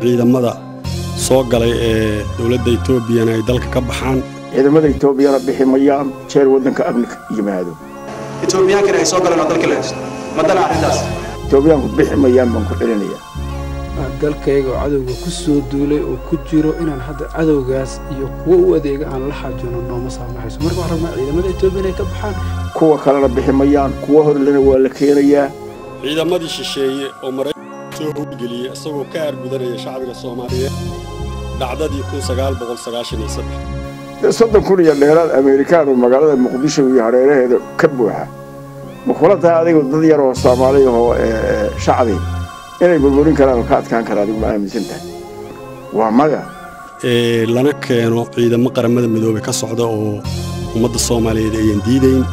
ciidamada soo galay ee dawladda Itoobiya ay dalka ka baxaan ciidamada Itoobiya biximayaan jeer wadanka amniga yimaado Itoobiyaanka ay soo galeen dalka leeyahay madana arintaas Itoobiyaanku biximayaan baan ku celinaya dalkayga cadawga ku soo duulay oo ku jiro inaan hadda cadawgaas iyo kuwa u adeega aan la xaajoono nooma saamaxayso marka waxaan rabnaa ciidamada Itoobiya ka baxaan kuwa kalena biximayaan kuwa horlena waa la keenayaa ciidamadii shisheeye oo Mareykanka soo howlgeliyay isagoo ka argudanaya shacbiga Soomaaliyeed dhacdadii 1993 soddon iyo dheeraad Ameerikaan oo magaalada Muqdisho iyo hareeraheeda ka buuxa muqulada adiga dad yar oo Soomaali oo shacbi inay burburin karaan ka adkaan karaan ma aaminsantahay waa maya lana keeno ciidamo qaramada midoobay ka socda oo ummadda Soomaaliyeed ay diidayn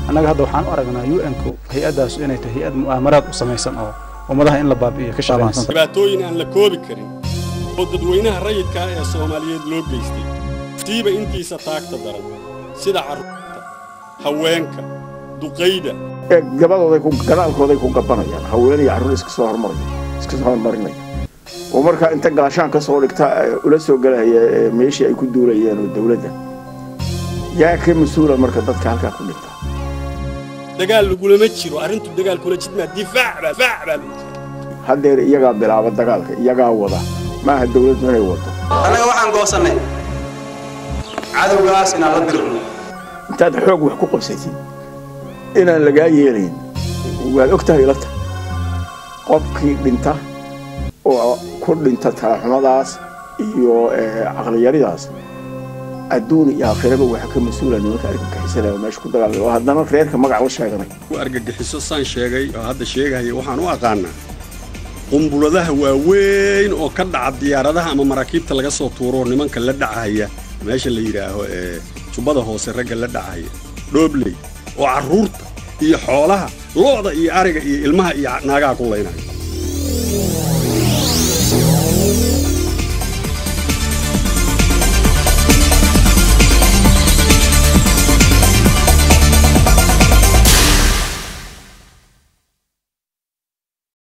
anaga hadda waxaan u aragnaa UN-ku hay'adaas inay tahay hay'ad mu'aamaraad u samaysan oo ummadaha in la baabi'iyo ka shaqeynaysa dhibaatooyin aan la koobi karin oo dadweynaha rayidka ee Soomaaliyeed loo geystay tiiba intiisa taagta daran sida carruurta haweenka duqeyda gabadhooda ku ganaalkooda ku gabanayaan haweenay carruur iska soo hormarinaya oo marka inta gaashaan ka soo dhigta ula soo galaya meeshii ay ku duulayeen dawladda yaa ka mas'uul marka dadka halka ku dhinta dagaal lagulama jiro arintu dagaal kula jidma difaac hadeer iyaga bilaaba dagaalka iyaga wada ma aha dawladdu inay wado anaga waxaan goosanay cadawgaas inaan la dirno intaad xoog wax ku qabsatid inaan laga yeelin waad ogtahay ilata qofkii dhinta oo ku dhinta taaxumadaas iyo aqli yaridaas adduun iyo aakhiraba waxa ka mas'uulana marka argagixisada meesha ku dagaalay oo haddana reerka magac la sheeganay argagixiso san sheegay oo hadda sheegay waxaan u aqaanaa qumbuladaha waaweyn oo ka dhaca diyaaradaha ama maraakiibta laga soo tuuro nimanka la dhacaya meesha la yiraahdo jubada hoose ragga la dhacaya dhoobley oo carruurta iyo xoolaha looda iyo ariga iyo ilmaha iyo naagaha ku leeynayo